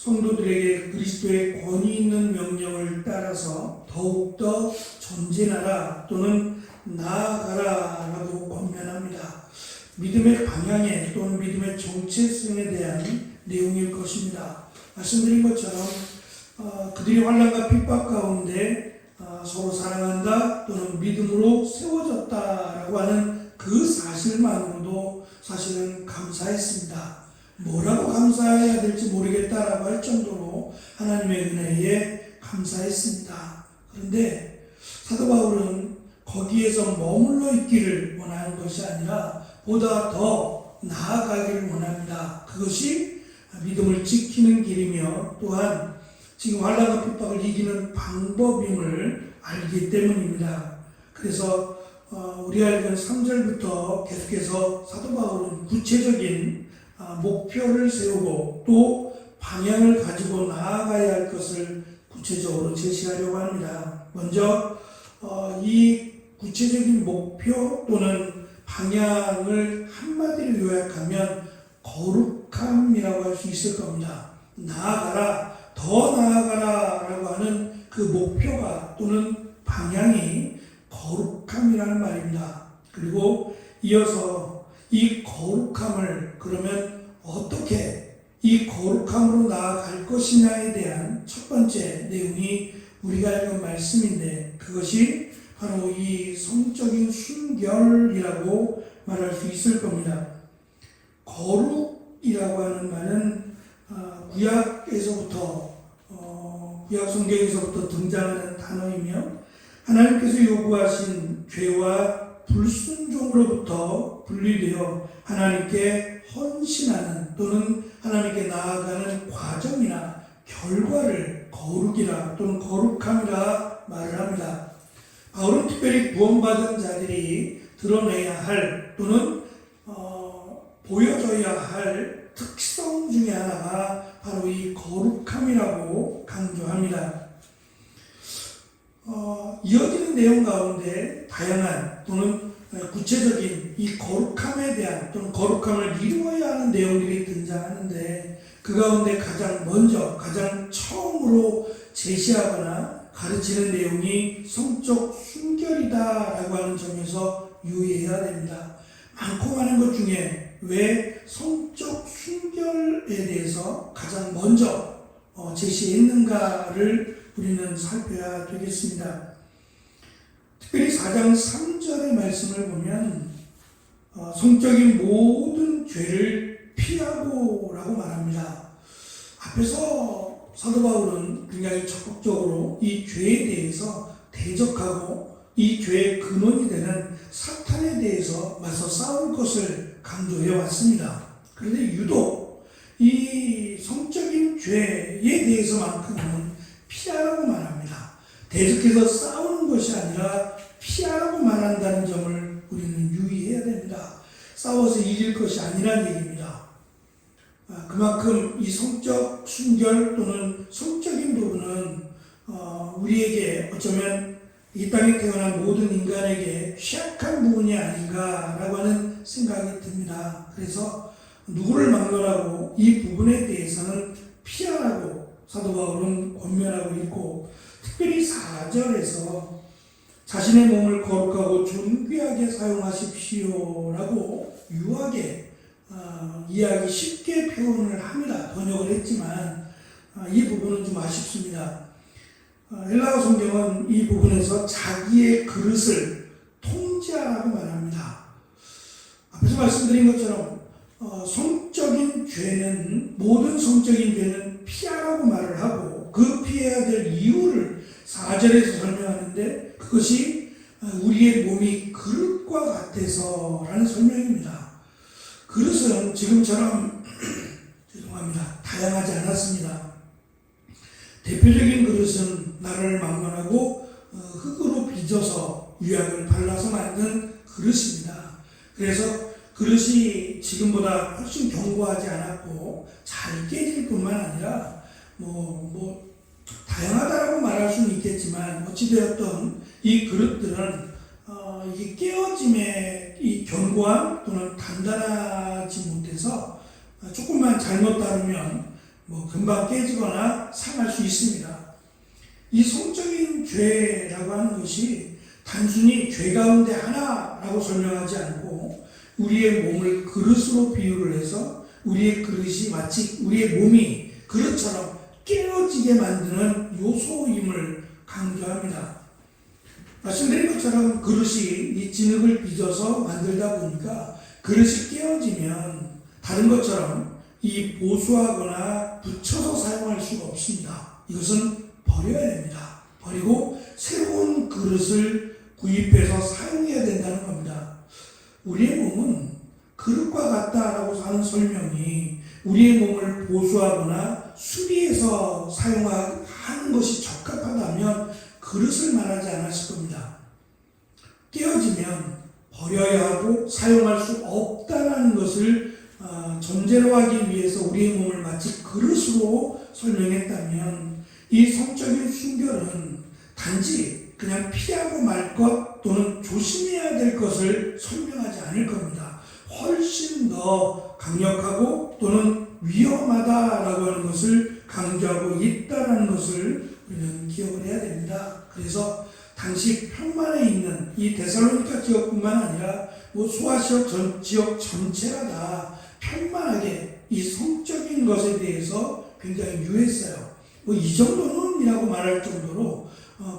성도들에게 그리스도의 권위 있는 명령을 따라서 더욱더 전진하라 또는 나아가라 라고 권면합니다. 믿음의 방향에 또는 믿음의 정체성에 대한 내용일 것입니다. 말씀드린 것처럼 그들이 환난과 핍박 가운데 서로 사랑한다 또는 믿음으로 세워졌다라고 하는 그 사실만으로도 사실은 감사했습니다. 뭐라고 감사해야 될지 모르겠다라고 할 정도로 하나님의 은혜에 감사했습니다. 그런데 사도 바울은 거기에서 머물러 있기를 원하는 것이 아니라 보다 더 나아가기를 원합니다. 그것이 믿음을 지키는 길이며 또한 지금 환난과 핍박을 이기는 방법임을 알기 때문입니다. 그래서 우리가 읽은 3절부터 계속해서 사도 바울은 구체적인 목표를 세우고 또 방향을 가지고 나아가야 할 것을 구체적으로 제시하려고 합니다. 먼저 이 구체적인 목표 또는 방향을 한마디로 요약하면 거룩함이라고 할 수 있을 겁니다. 나아가라, 더 나아가라 라고 하는 그 목표가 또는 방향이 거룩함이라는 말입니다. 그리고 이어서 이 거룩함을 그러면 어떻게 이 거룩함으로 나아갈 것이냐에 대한 첫 번째 내용이 우리가 읽은 말씀인데 그것이 바로 이 성적인 순결이라고 말할 수 있을 겁니다. 거룩이라고 하는 말은 구약에서부터 구약 성경에서부터 등장하는 단어이며 하나님께서 요구하신 죄와 불순종으로부터 분리되어 하나님께 헌신하는 또는 하나님께 나아가는 과정이나 결과를 거룩이라 또는 거룩함이라 말을 합니다. 바울은 특별히 구원받은 자들이 드러내야 할 또는 보여줘야 할 특성 중에 하나가 바로 이 거룩함이라고 강조합니다. 이어지는 내용 가운데 다양한 또는 구체적인 이 거룩함에 대한 또는 거룩함을 이루어야 하는 내용들이 등장하는데 그 가운데 가장 처음으로 제시하거나 가르치는 내용이 성적 순결이다라고 하는 점에서 유의해야 됩니다. 많고 많은 것 중에 왜 성적 순결에 대해서 가장 먼저 제시했는가를 우리는 살펴야 되겠습니다. 특별히 4장 3절의 말씀을 보면 성적인 모든 죄를 피하고 라고 말합니다. 앞에서 사도 바울은 굉장히 적극적으로 이 죄에 대해서 대적하고 이 죄의 근원이 되는 사탄에 대해서 맞서 싸울 것을 강조해 왔습니다. 그런데 유독 이 성적인 죄에 대해서만큼은 피하라고 말합니다. 대적해서 싸우는 것이 아니라 피하라고 말한다는 점을 우리는 유의해야 됩니다. 싸워서 이길 것이 아니란 얘기입니다. 그만큼 이 성적 순결 또는 성적인 부분은 우리에게 어쩌면 이 땅에 태어난 모든 인간에게 취약한 부분이 아닌가라고 하는 생각이 듭니다. 그래서 누구를 막론하고 이 부분에 대해서는 피하라고 사도 바울은 권면하고 있고 특별히 4절에서 자신의 몸을 거룩하고 존귀하게 사용하십시오 라고 유하게 이해하기 쉽게 표현을 합니다. 번역을 했지만 이 부분은 좀 아쉽습니다. 헬라어 성경은 이 부분에서 자기의 그릇을 통제하라고 말합니다. 앞에서 말씀드린 것처럼 성적인 죄는 모든 성적인 죄는 피하라고 말을 하고 그 피해야 될 이유를 4절에서 설명하는데 그것이 우리의 몸이 그릇과 같아서라는 설명입니다. 그릇은 지금처럼 죄송합니다. 다양하지 않았습니다. 대표적인 그릇은 나를 막론하고 흙으로 빚어서 유약을 발라서 만든 그릇입니다. 그래서 그릇이 지금보다 훨씬 견고하지 않았고 잘 깨질 뿐만 아니라 다양하다라고 말할 수는 있겠지만 어찌되었던 이 그릇들은 이게 깨어짐의 이 견고함 또는 단단하지 못해서 조금만 잘못 다루면 금방 깨지거나 상할 수 있습니다. 이 성적인 죄라고 하는 것이 단순히 죄 가운데 하나라고 설명하지 않고 우리의 몸을 그릇으로 비유를 해서 우리의 그릇이 마치 우리의 몸이 그릇처럼 깨어지게 만드는 요소임을 강조합니다. 말씀드린 것처럼 그릇이 이 진흙을 빚어서 만들다 보니까 그릇이 깨어지면 다른 것처럼 이 보수하거나 붙여서 사용할 수가 없습니다. 이것은 버려야 됩니다. 버리고 새로운 그릇을 구입해서 사용해야 된다는 겁니다. 우리의 몸은 그릇과 같다라고 하는 설명이 우리의 몸을 보수하거나 수리해서 사용하는 것이 적합하다면 그릇을 말하지 않았을 겁니다. 깨어지면 버려야 하고 사용할 수 없다는 것을 전제로 하기 위해서 우리의 몸을 마치 그릇으로 설명했다면 이 성적인 순결은 단지 그냥 피하고 말 것 또는 조심해야 될 것을 설명하지 않을 겁니다. 훨씬 더 강력하고 또는 위험하다라고 하는 것을 강조하고 있다는 것을 우리는 기억을 해야 됩니다. 그래서 당시 평만에 있는 이 데살로니가 지역뿐만 아니라 소아 지역 전체가 다 평만하게 이 성적인 것에 대해서 굉장히 유했어요. 이 정도는이라고 말할 정도로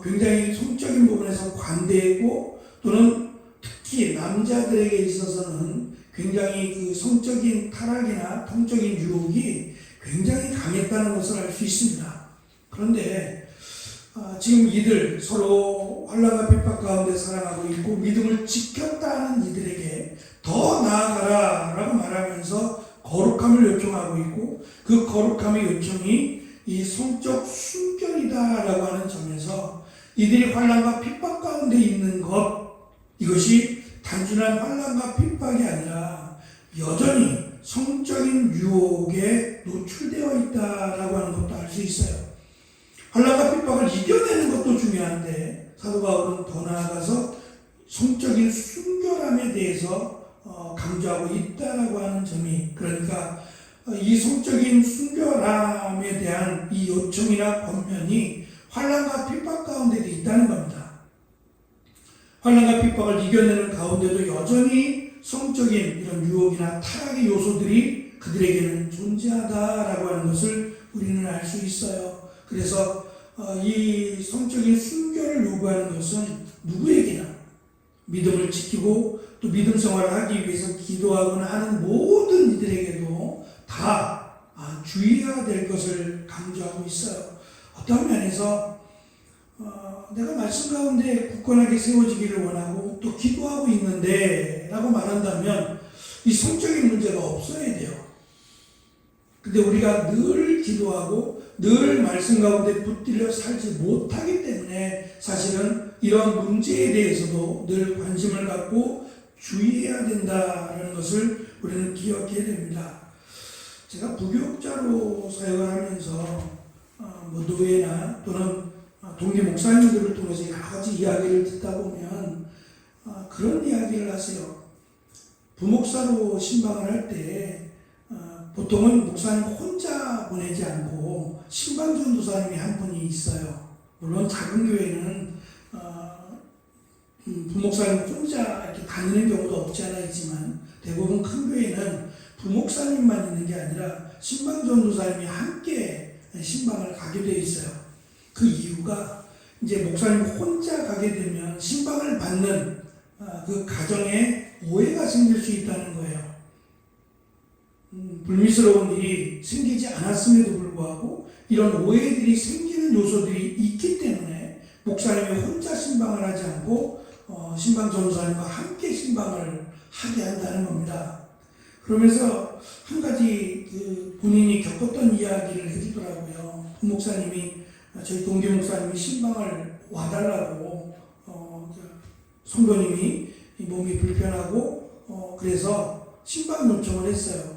굉장히 성적인 부분에서 관대했고 또는 특히 남자들에게 있어서는 굉장히 그 성적인 타락이나 성적인 유혹이 굉장히 강했다는 것을 알 수 있습니다. 그런데 지금 이들 서로 환난과 핍박 가운데 살아가고 있고 믿음을 지켰다는 이들에게 더 나아가라 라고 말하면서 거룩함을 요청하고 있고 그 거룩함의 요청이 이 성적 순결이다 라고 하는 점에서 이들이 환난과 핍박 가운데 있는 것, 이것이 단순한 환난과 핍박이 아니라 여전히 성적인 유혹에 노출되어 있다라고 하는 것도 알 수 있어요. 환난과 핍박을 이겨내는 것도 중요한데 사도 바울은 더 나아가서 성적인 순결함에 대해서 강조하고 있다라고 하는 점이, 그러니까 이 성적인 순결함에 대한 이 요청이나 권면이 환난과 핍박 가운데도 있다는 겁니다. 환난과 핍박을 이겨내는 가운데도 여전히 성적인 이런 유혹이나 타락의 요소들이 그들에게는 존재하다라고 하는 것을 우리는 알 수 있어요. 그래서 이 성적인 순결을 요구하는 것은 누구에게나 믿음을 지키고 또 믿음 생활을 하기 위해서 기도하거나 하는 모든 이들에게도 다 주의해야 될 것을 강조하고 있어요. 어떤 면에서 내가 말씀 가운데 굳건하게 세워지기를 원하고 또 기도하고 있는데 라고 말한다면 이 성적인 문제가 없어야 돼요. 근데 우리가 늘 기도하고 늘 말씀 가운데 붙들려 살지 못하기 때문에 사실은 이런 문제에 대해서도 늘 관심을 갖고 주의해야 된다는 것을 우리는 기억해야 됩니다. 제가 부교육자로 사역을 하면서 노예나 또는 동기 목사님들을 통해서 여러 가지 이야기를 듣다 보면 그런 이야기를 하세요. 부목사로 신방을 할 때 보통은 목사님 혼자 보내지 않고 신방전도사님이 한 분이 있어요. 물론 작은 교회는 부목사님 혼자 이렇게 다니는 경우도 없지 않아 있지만 대부분 큰 교회는 부목사님만 있는 게 아니라 신방전도사님이 함께 신방을 가게 되어 있어요. 그 이유가 이제 목사님 혼자 가게 되면 신방을 받는 그 가정에 오해가 생길 수 있다는 거예요. 불미스러운 일이 생기지 않았음에도 불구하고 이런 오해들이 생기는 요소들이 있기 때문에 목사님이 혼자 신방을 하지 않고 신방 전도사님과 함께 신방을 하게 한다는 겁니다. 그러면서 한 가지 본인이 겪었던 이야기를 해주더라고요. 목사님이 저희 동기 목사님이 신방을 와달라고 성도님이 몸이 불편하고 그래서 신방 요청을 했어요.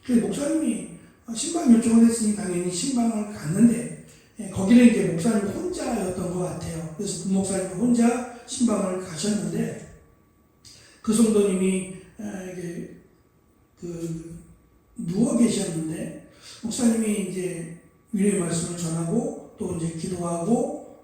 그래서 목사님이 신방 요청을 했으니 당연히 신방을 갔는데 거기는 이제 목사님 혼자였던 것 같아요. 그래서 부목사님이 혼자 신방을 가셨는데 그 성도님이 누워 계셨는데 목사님이 이제 위로의 말씀을 전하고 또 이제 기도하고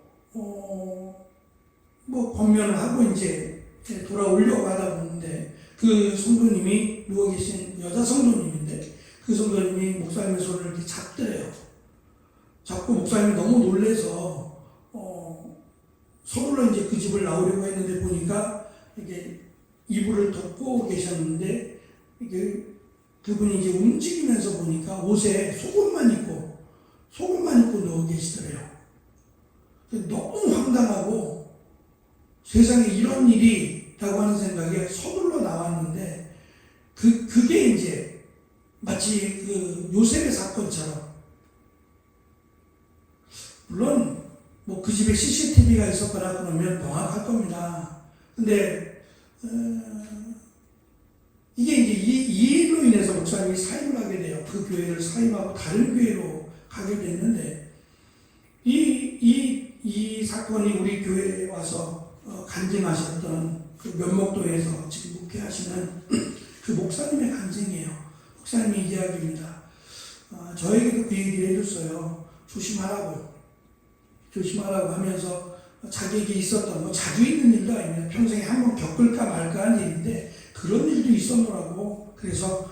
뭐 권면을 하고 이제 돌아오려고 하다 보는데 그 성도님이 누워 계신 여자 성도님인데 그 성도님이 목사님의 손을 이렇게 잡더래요. 잡고 목사님이 너무 놀래서 서둘러 이제 그 집을 나오려고 했는데 보니까 이게 이불을 덮고 계셨는데 이게 그분이 이제 움직이면서 보니까 옷에 속옷만 입고 누워 계시더래요. 너무 황당하고 세상에 이런 일이라고 하는 생각에 서둘러 나왔는데 그게 이제 마치 그 요셉의 사건처럼, 물론 뭐 그 집에 CCTV가 있었거나 그러면 명확할 겁니다. 근데 이게 이제 이 일로 인해서 목사님이 사임을 하게 돼요. 그 교회를 사임하고 다른 교회로 가게 됐는데 이 사건이 우리 교회에 와서 간증하셨던 그 면목도에서 지금 목회하시는 그 목사님의 간증이에요. 목사님의 이야기입니다. 저에게도 그 얘기를 해줬어요. 조심하라고 하면서 자기에게 있었던, 뭐 자주 있는 일도 아닙니다. 평생에 한번 겪을까 말까 한 일인데 그런 일도 있었노라고. 그래서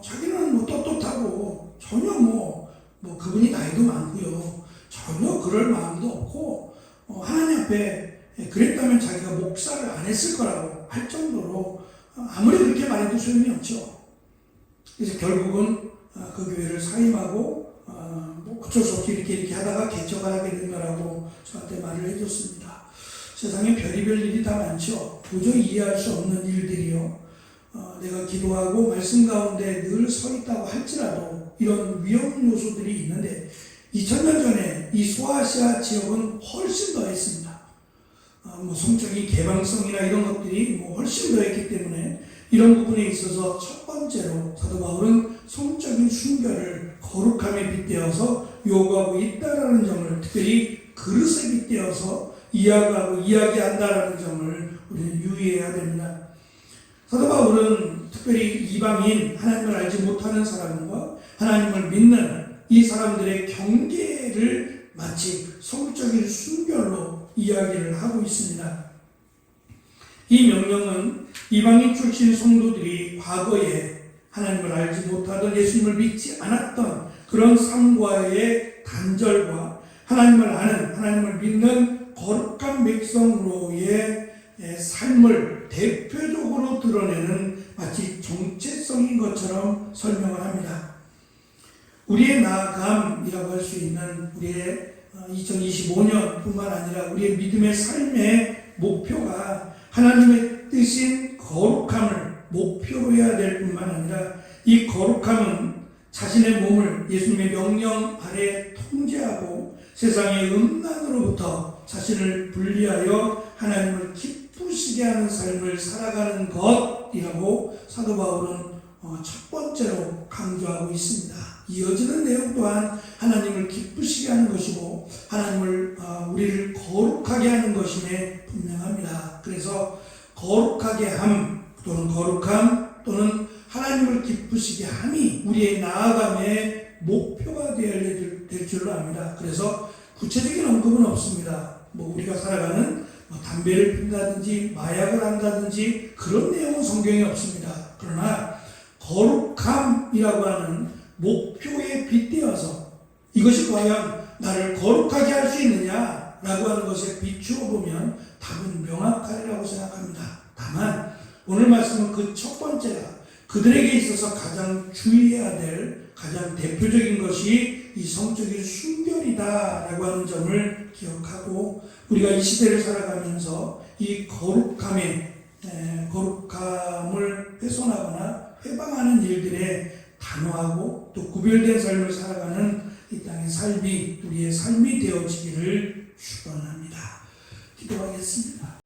자기는 뭐 떳떳하고 전혀 뭐 그분이 나이도 많고요. 전혀 그럴 마음도 없고 하나님 앞에 그랬다면 자기가 목사를 안 했을 거라고 할 정도로 아무리 그렇게 말해도 소용이 없죠. 그래서 결국은 그 교회를 사임하고 뭐 어쩔 수 없이 이렇게 하다가 개척을 하게 된 거라고 저한테 말을 해줬습니다. 세상에 별의별 일이 다 많죠. 도저히 이해할 수 없는 일들이요. 내가 기도하고 말씀 가운데 늘 서 있다고 할지라도 이런 위험 요소들이 있는데 2000년 전에 이 소아시아 지역은 훨씬 더 했습니다. 뭐 성적인 개방성이나 이런 것들이 뭐 훨씬 더 했기 때문에 이런 부분에 있어서 첫 번째로 사도 바울은 성적인 순결을 거룩함에 빗대어서 요구하고 있다라는 점을, 특별히 그릇에 빗대어서 이야기한다라는 점을 우리는 유의해야 됩니다. 사도 바울은 특별히 이방인, 하나님을 알지 못하는 사람과 하나님을 믿는 이 사람들의 경계를 마치 성적인 순결로 이야기를 하고 있습니다. 이 명령은 이방인 출신 성도들이 과거에 하나님을 알지 못하던, 예수님을 믿지 않았던 그런 삶과의 단절과 하나님을 아는, 하나님을 믿는 거룩한 백성으로의 삶을 대표적으로 드러내는 마치 정체성인 것처럼 설명을 합니다. 우리의 나아감이라고 할 수 있는 우리의 2025년뿐만 아니라 우리의 믿음의 삶의 목표가 하나님의 뜻인 거룩함을 목표로 해야 될 뿐만 아니라 이 거룩함은 자신의 몸을 예수님의 명령 아래 통제하고 세상의 음란으로부터 자신을 분리하여 하나님을 기쁘시게 하는 삶을 살아가는 것이라고 사도 바울은 첫 번째로 강조하고 있습니다. 이어지는 내용 또한 하나님을 기쁘시게 하는 것이고 하나님을 우리를 거룩하게 하는 것임에 분명합니다. 그래서 거룩하게 함 또는 거룩함 또는 하나님을 기쁘시게 함이 우리의 나아감의 목표가 되어야 될 줄로 압니다. 그래서 구체적인 언급은 없습니다. 뭐 우리가 살아가는 담배를 핀다든지 마약을 한다든지 그런 내용은 성경에 없습니다. 그러나 거룩함이라고 하는 목표에 빗대어서 이것이 과연 나를 거룩하게 할 수 있느냐라고 하는 것에 비추어 보면 답은 명확하리라고 생각합니다. 다만 오늘 말씀은 그 첫 번째가 그들에게 있어서 가장 주의해야 될 가장 대표적인 것이 이 성적인 순결이다라고 하는 점을 기억하고 우리가 이 시대를 살아가면서 이 거룩함을 훼손하거나 해방하는 일들에 단호하고 또 구별된 삶을 살아가는 이 땅의 삶이 우리의 삶이 되어지기를 축원합니다. 기도하겠습니다.